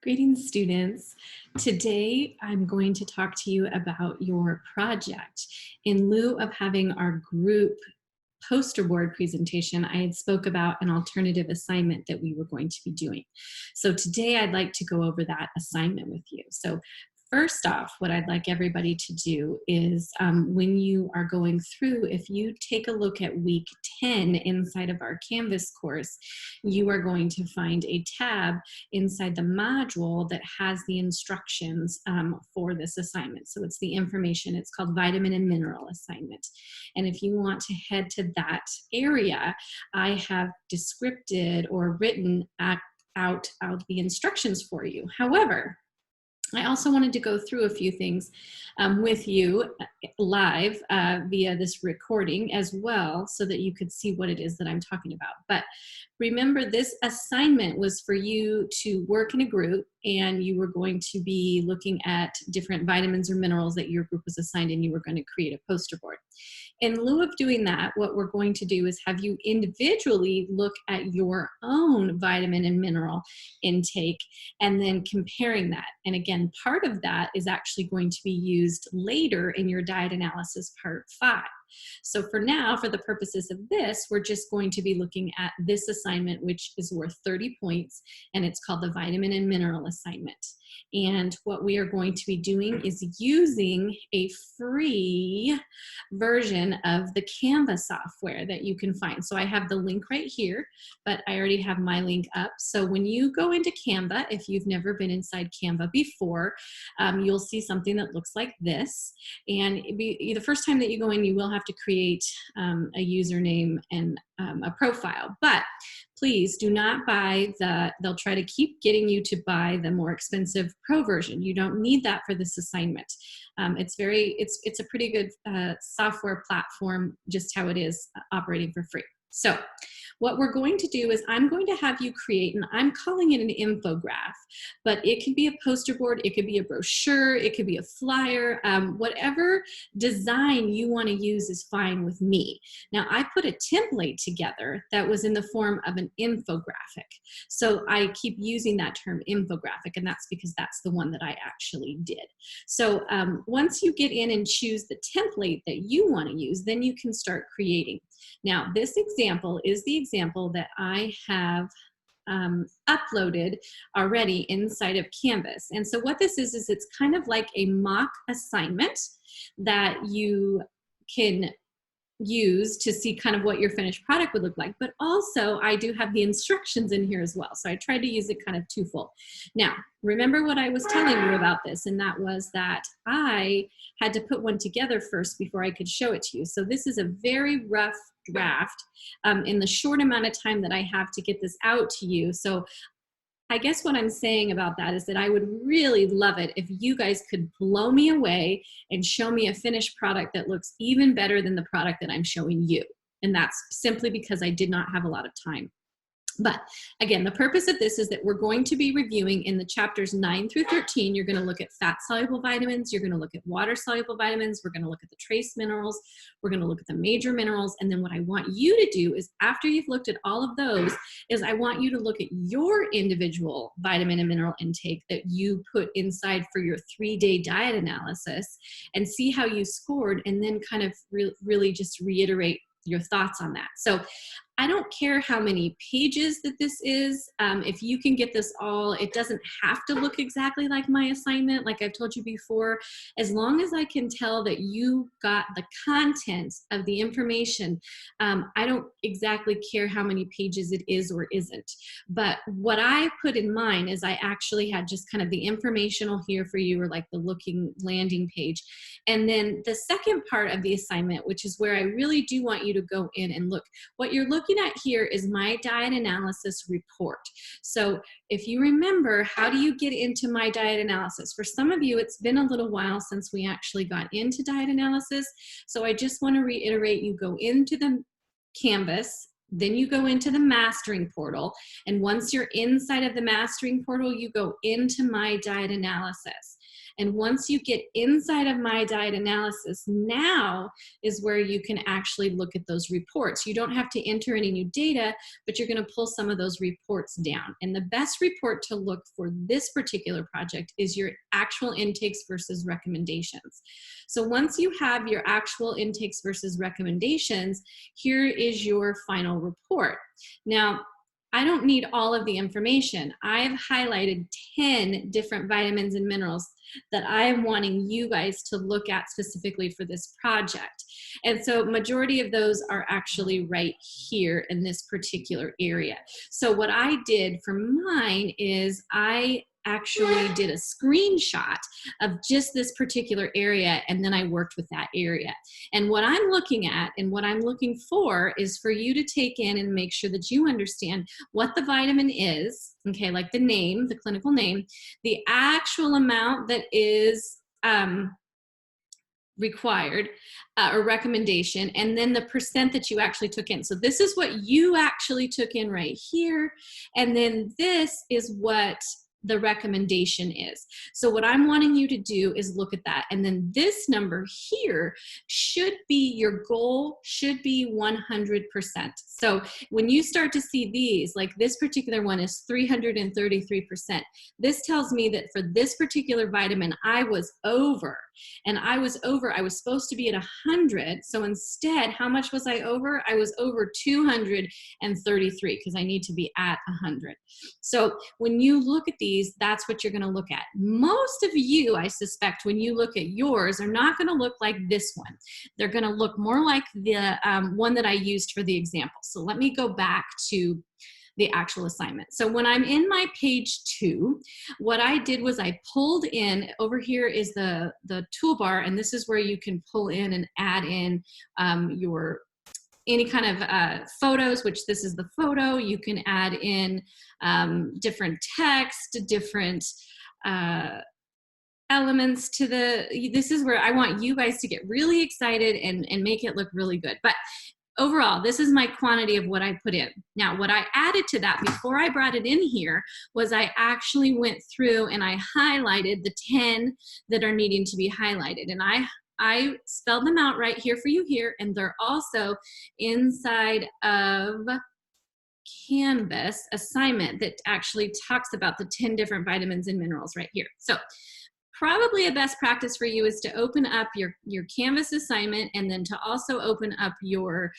Greetings, students. Today, I'm going to talk to you about your project. In lieu of having our group poster board presentation, I had spoke about an alternative assignment that we were going to be doing. So today, I'd like to go over that assignment with you. So first off, what I'd like everybody to do is when you are going through, if you take a look at week 10 inside of our Canvas course, you are going to find a tab inside the module that has the instructions for this assignment. So it's the information, it's called vitamin and mineral assignment. And if you want to head to that area, I have descripted or written out the instructions for you. However, I also wanted to go through a few things with you live via this recording as well so that you could see what it is that I'm talking about. But remember, this assignment was for you to work in a group, and you were going to be looking at different vitamins or minerals that your group was assigned, and you were going to create a poster board. In lieu of doing that, what we're going to do is have you individually look at your own vitamin and mineral intake and then comparing that. And again, part of that is actually going to be used later in your diet analysis part 5. So for now, for the purposes of this, we're just going to be looking at this assignment, which is worth 30 points, and it's called the vitamin and mineral assignment. And what we are going to be doing is using a free version of the Canva software that you can find. So I have the link right here, but I already have my link up. So when you go into Canva, if you've never been inside Canva before, you'll see something that looks like this. And the first time that you go in, you will have to create a username and a profile. But please do not buy they'll try to keep getting you to buy the more expensive pro version. You don't need that for this assignment. It's a pretty good software platform, just how it is operating for free. So what we're going to do is I'm going to have you create, and I'm calling it an infograph, but it could be a poster board, it could be a brochure, it could be a flyer, whatever design you want to use is fine with me. Now, I put a template together that was in the form of an infographic. So I keep using that term infographic, and that's because that's the one that I actually did. So once you get in and choose the template that you want to use, then you can start creating. Now, this example is the example that I have uploaded already inside of Canvas. And so what this is it's kind of like a mock assignment that you can use to see kind of what your finished product would look like. But also I do have the instructions in here as well. So I tried to use it kind of twofold. Now, remember what I was telling you about this, and that was that I had to put one together first before I could show it to you. So this is a very rough draft in the short amount of time that I have to get this out to you. So I guess what I'm saying about that is that I would really love it if you guys could blow me away and show me a finished product that looks even better than the product that I'm showing you. And that's simply because I did not have a lot of time. But again, the purpose of this is that we're going to be reviewing in the chapters 9 through 13. You're going to look at fat-soluble vitamins. You're going to look at water-soluble vitamins. We're going to look at the trace minerals. We're going to look at the major minerals. And then what I want you to do is, after you've looked at all of those, is I want you to look at your individual vitamin and mineral intake that you put inside for your 3-day diet analysis and see how you scored, and then kind of really just reiterate your thoughts on that. So I don't care how many pages that this is. If you can get this all, it doesn't have to look exactly like my assignment, like I've told you before. As long as I can tell that you got the content of the information, I don't exactly care how many pages it is or isn't. But what I put in mine is I actually had just kind of the informational here for you, or like the looking landing page. And then the second part of the assignment, which is where I really do want you to go in and look. What you're looking at here is my diet analysis report. So if you remember, how do you get into my diet analysis? For some of you, it's been a little while since we actually got into diet analysis. So I just want to reiterate, you go into the Canvas, then you go into the mastering portal. And once you're inside of the mastering portal, you go into my diet analysis. And once you get inside of my diet analysis, now is where you can actually look at those reports. You don't have to enter any new data, but you're going to pull some of those reports down. And the best report to look for this particular project is your actual intakes versus recommendations. So once you have your actual intakes versus recommendations, here is your final report. Now, I don't need all of the information. I've highlighted 10 different vitamins and minerals that I am wanting you guys to look at specifically for this project. And so majority of those are actually right here in this particular area. So what I did for mine is I actually did a screenshot of just this particular area, and then I worked with that area. And what I'm looking at and what I'm looking for is for you to take in and make sure that you understand what the vitamin is, okay, like the name, the clinical name, the actual amount that is required or recommendation, and then the percent that you actually took in. So this is what you actually took in right here, and then this is what the recommendation is. So what I'm wanting you to do is look at that. And then this number here should be your goal, should be 100%. So when you start to see these, like this particular one is 333%. This tells me that for this particular vitamin, I was over. And I was supposed to be at 100. So instead, how much was I over? I was over 233 because I need to be at 100. So when you look at these, that's what you're going to look at. Most of you, I suspect, when you look at yours, are not going to look like this one. They're going to look more like the one that I used for the example. So let me go back to the actual assignment. So when I'm in my page 2, what I did was I pulled in, over here is the toolbar, and this is where you can pull in and add in your any kind of photos, which this is the photo. You can add in different text, different elements to this is where I want you guys to get really excited and make it look really good. But overall, this is my quantity of what I put in. Now, what I added to that before I brought it in here was I actually went through and I highlighted the 10 that are needing to be highlighted. And I spelled them out right here for you here, and they're also inside of Canvas assignment that actually talks about the 10 different vitamins and minerals right here. So probably a best practice for you is to open up your Canvas assignment, and then to also open up your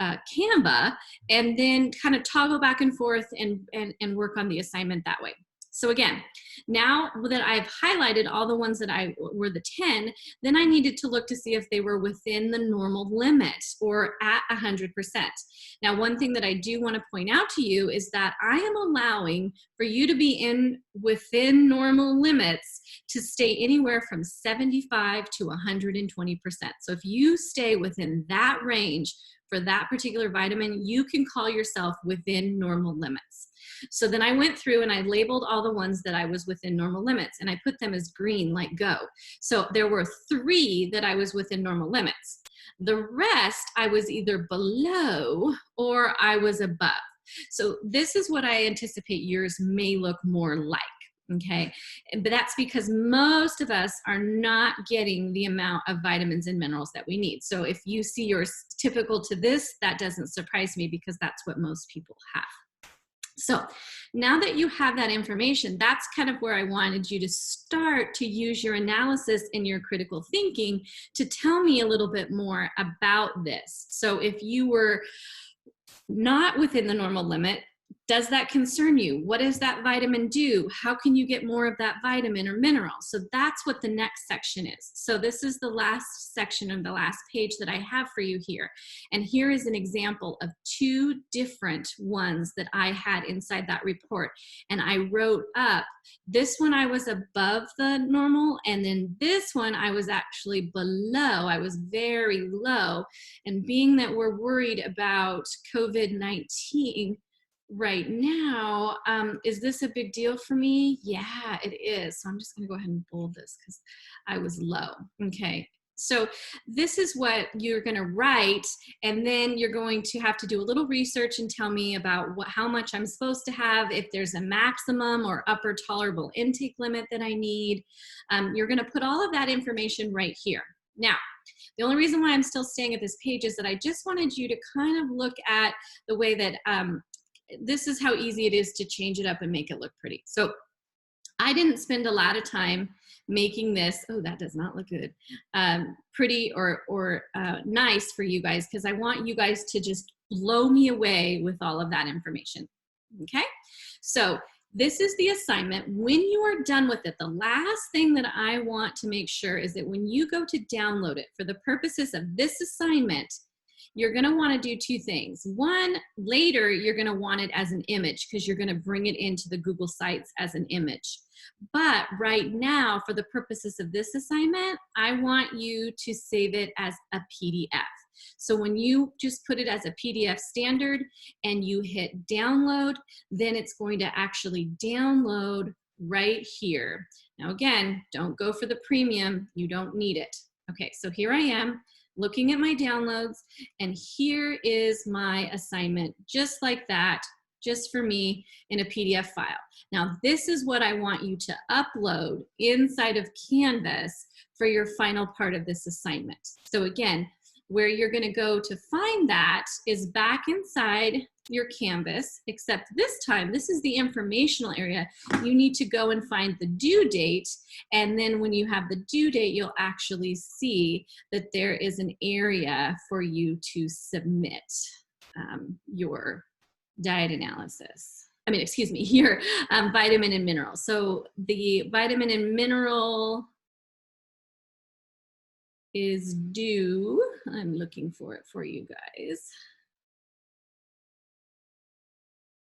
Canva, and then kind of toggle back and forth and work on the assignment that way. So again, now that I've highlighted all the ones that were the 10, then I needed to look to see if they were within the normal limit or at 100%. Now, one thing that I do want to point out to you is that I am allowing for you to be within normal limits to stay anywhere from 75 to 120%. So if you stay within that range for that particular vitamin, you can call yourself within normal limits. So then I went through and I labeled all the ones that I was within normal limits, and I put them as green, like go. So there were 3 that I was within normal limits. The rest, I was either below or I was above. So this is what I anticipate yours may look more like. Okay, but that's because most of us are not getting the amount of vitamins and minerals that we need. So if you see yours typical to this, that doesn't surprise me, because that's what most people have. So now that you have that information, that's kind of where I wanted you to start to use your analysis and your critical thinking to tell me a little bit more about this. So if you were not within the normal limit, does that concern you? What does that vitamin do? How can you get more of that vitamin or mineral? So that's what the next section is. So this is the last section of the last page that I have for you here. And here is an example of 2 different ones that I had inside that report. And I wrote up, this one I was above the normal, and then this one I was actually below. I was very low. And being that we're worried about COVID-19, right now, is this a big deal for me? Yeah, it is. So I'm just going to go ahead and bold this because I was low. Okay. So this is what you're going to write, and then you're going to have to do a little research and tell me about how much I'm supposed to have, if there's a maximum or upper tolerable intake limit that I need. You're going to put all of that information right here. Now, the only reason why I'm still staying at this page is that I just wanted you to kind of look at the way that this is how easy it is to change it up and make it look pretty. So I didn't spend a lot of time making this, oh, that does not look good, pretty or nice for you guys, because I want you guys to just blow me away with all of that information, okay? So this is the assignment. When you are done with it, the last thing that I want to make sure is that when you go to download it for the purposes of this assignment, you're going to want to do two things. One, later you're going to want it as an image because you're going to bring it into the Google Sites as an image. But right now, for the purposes of this assignment, I want you to save it as a PDF. So when you just put it as a PDF standard and you hit download, then it's going to actually download right here. Now again, don't go for the premium, you don't need it. Okay, so here I am looking at my downloads, and here is my assignment, just like that, just for me in a PDF file. Now, this is what I want you to upload inside of Canvas for your final part of this assignment. So again, where you're going to go to find that is back inside your Canvas, except this time, this is the informational area. You need to go and find the due date, and then when you have the due date, you'll actually see that there is an area for you to submit your diet analysis. Excuse me, your vitamin and mineral. So the vitamin and mineral is due. I'm looking for it for you guys.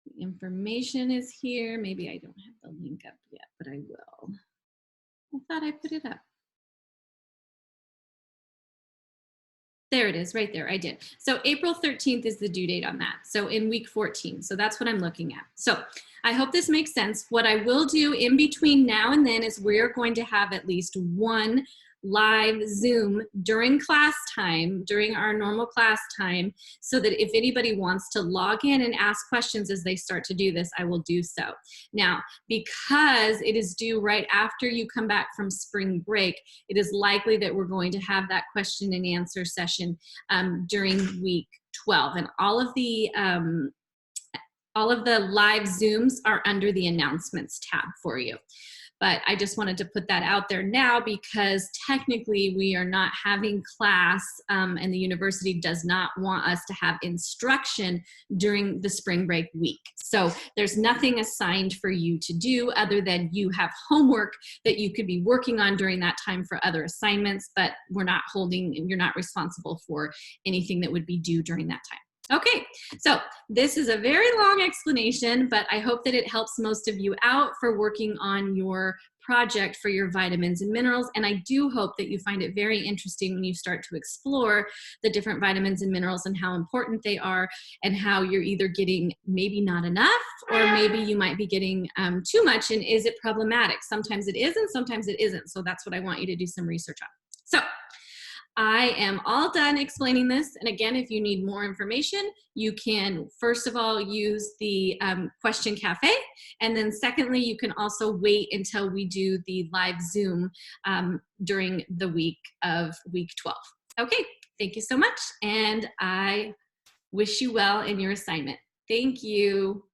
The information is here. Maybe I don't have the link up yet, but I will. I thought I put it up. There it is, right there, I did. So April 13th is the due date on that. So in week 14, so that's what I'm looking at. So I hope this makes sense. What I will do in between now and then is we're going to have at least one live Zoom during class time, during our normal class time, so that if anybody wants to log in and ask questions as they start to do this, I will do so. Now, because it is due right after you come back from spring break, it is likely that we're going to have that question and answer session during week 12. And all of the live Zooms are under the announcements tab for you. But I just wanted to put that out there now because technically we are not having class and the university does not want us to have instruction during the spring break week. So there's nothing assigned for you to do other than you have homework that you could be working on during that time for other assignments, but we're not you're not responsible for anything that would be due during that time. Okay, so this is a very long explanation, but I hope that it helps most of you out for working on your project for your vitamins and minerals. And I do hope that you find it very interesting when you start to explore the different vitamins and minerals and how important they are and how you're either getting maybe not enough or maybe you might be getting too much, and is it problematic? Sometimes it is and sometimes it isn't. So that's what I want you to do some research on. So I am all done explaining this. And again, if you need more information, you can first of all use the question cafe. And then secondly, you can also wait until we do the live Zoom during the week of week 12. Okay, thank you so much. And I wish you well in your assignment. Thank you.